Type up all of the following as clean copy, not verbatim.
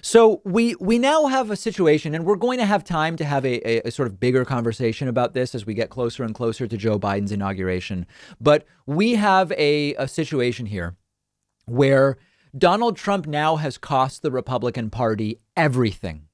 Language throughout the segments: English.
So we now have a situation, and we're going to have time to have a sort of bigger conversation about this as we get closer and closer to Joe Biden's inauguration. But we have a situation here where Donald Trump now has cost the Republican Party everything.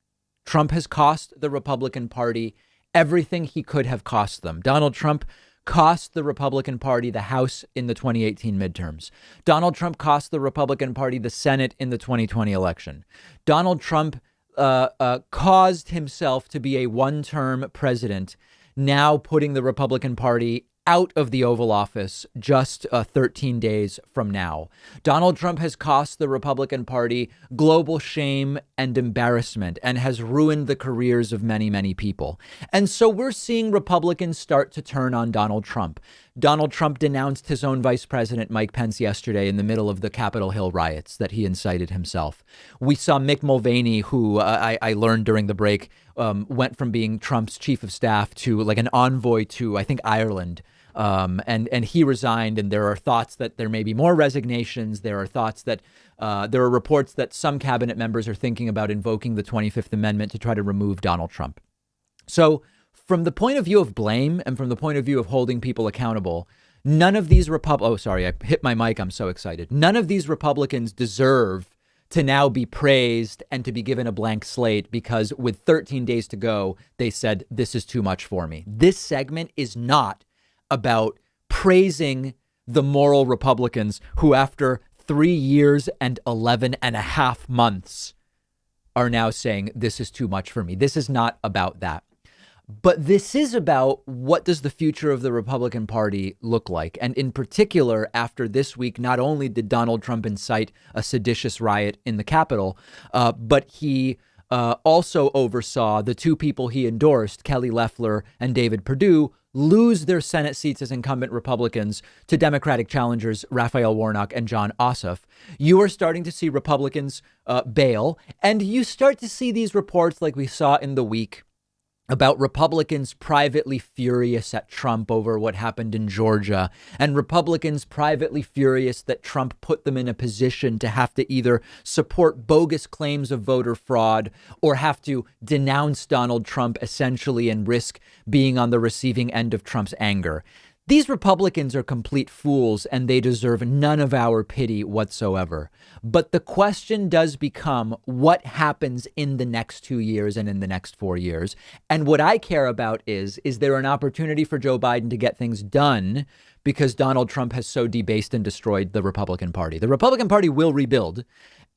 Trump has cost the Republican Party everything he could have cost them. Donald Trump cost the Republican Party the House in the 2018 midterms. Donald Trump cost the Republican Party the Senate in the 2020 election. Donald Trump caused himself to be a one-term president, now putting the Republican Party out of the Oval Office just 13 days from now. Donald Trump has cost the Republican Party global shame and embarrassment and has ruined the careers of many, many people. And so we're seeing Republicans start to turn on Donald Trump. Donald Trump denounced his own vice president, Mike Pence, yesterday in the middle of the Capitol Hill riots that he incited himself. We saw Mick Mulvaney, who I learned during the break, went from being Trump's chief of staff to like an envoy to, I think, Ireland. And he resigned. And there are thoughts that there may be more resignations. There are thoughts that there are reports that some cabinet members are thinking about invoking the 25th Amendment to try to remove Donald Trump. So from the point of view of blame and from the point of view of holding people accountable, none of these oh, sorry, I hit my mic. I'm so excited. None of these Republicans deserve to now be praised and to be given a blank slate because with 13 days to go, they said, this is too much for me. This segment is not about praising the moral Republicans who, after 3 years and 11 and a half months, are now saying this is too much for me. This is not about that. But this is about what does the future of the Republican Party look like? And in particular, after this week, not only did Donald Trump incite a seditious riot in the Capitol, but he also oversaw the two people he endorsed, Kelly Loeffler and David Perdue, lose their Senate seats as incumbent Republicans to Democratic challengers Raphael Warnock and John Ossoff. You are starting to see Republicans bail, and you start to see these reports like we saw in the week about Republicans privately furious at Trump over what happened in Georgia, and Republicans privately furious that Trump put them in a position to have to either support bogus claims of voter fraud or have to denounce Donald Trump essentially and risk being on the receiving end of Trump's anger. These Republicans are complete fools and they deserve none of our pity whatsoever. But the question does become what happens in the next 2 years and in the next 4 years. And what I care about is there an opportunity for Joe Biden to get things done because Donald Trump has so debased and destroyed the Republican Party? The Republican Party will rebuild.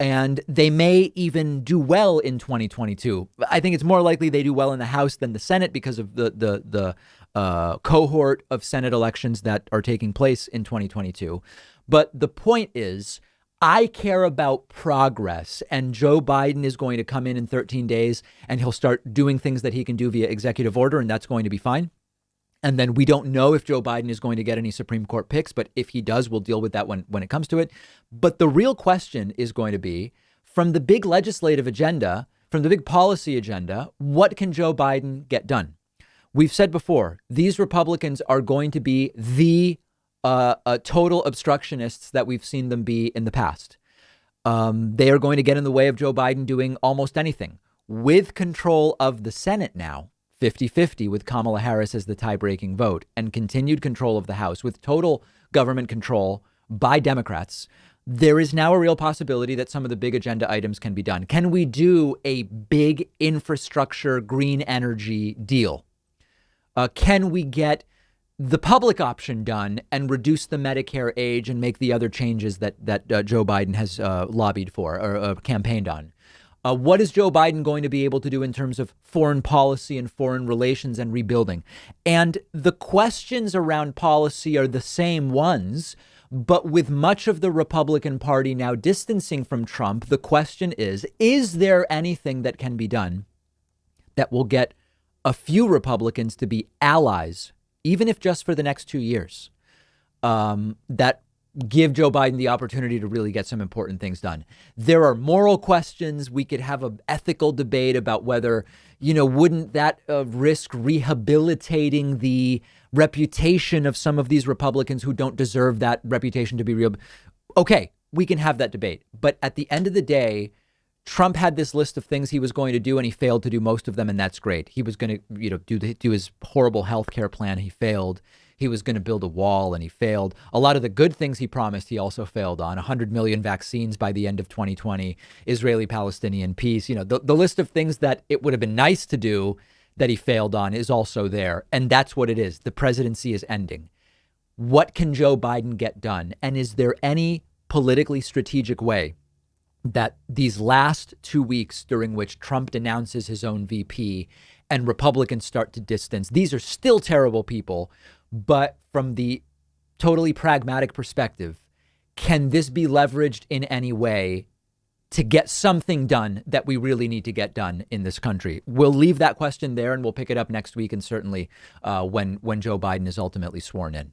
And they may even do well in 2022. I think it's more likely they do well in the House than the Senate because of the cohort of Senate elections that are taking place in 2022. But the point is, I care about progress, and Joe Biden is going to come in 13 days and he'll start doing things that he can do via executive order, and that's going to be fine. And then we don't know if Joe Biden is going to get any Supreme Court picks, but if he does, we'll deal with that when it comes to it. But the real question is going to be, from the big legislative agenda, from the big policy agenda, what can Joe Biden get done? We've said before, these Republicans are going to be the total obstructionists that we've seen them be in the past. They are going to get in the way of Joe Biden doing almost anything. With control of the Senate now, 50-50 with Kamala Harris as the tie-breaking vote, and continued control of the House with total government control by Democrats, there is now a real possibility that some of the big agenda items can be done. Can we do a big infrastructure green energy deal? Can we get the public option done and reduce the Medicare age and make the other changes that Joe Biden has lobbied for or campaigned on? What is Joe Biden going to be able to do in terms of foreign policy and foreign relations and rebuilding? And the questions around policy are the same ones, but with much of the Republican Party now distancing from Trump, the question is there anything that can be done that will get a few Republicans to be allies, even if just for the next 2 years, that give Joe Biden the opportunity to really get some important things done? There are moral questions. We could have an ethical debate about whether, wouldn't that risk rehabilitating the reputation of some of these Republicans who don't deserve that reputation to be real? Okay, we can have that debate. But at the end of the day, Trump had this list of things he was going to do, and he failed to do most of them, and that's great. He was going to, do his horrible health care plan. He failed. He was going to build a wall, and he failed. A lot of the good things he promised, he also failed on. 100 million vaccines by the end of 2020, Israeli-Palestinian peace. The list of things that it would have been nice to do that he failed on is also there. And that's what it is. The presidency is ending. What can Joe Biden get done? And is there any politically strategic way that these last 2 weeks during which Trump denounces his own VP and Republicans start to distance, these are still terrible people, but from the totally pragmatic perspective, can this be leveraged in any way to get something done that we really need to get done in this country? We'll leave that question there, and we'll pick it up next week, and certainly when Joe Biden is ultimately sworn in.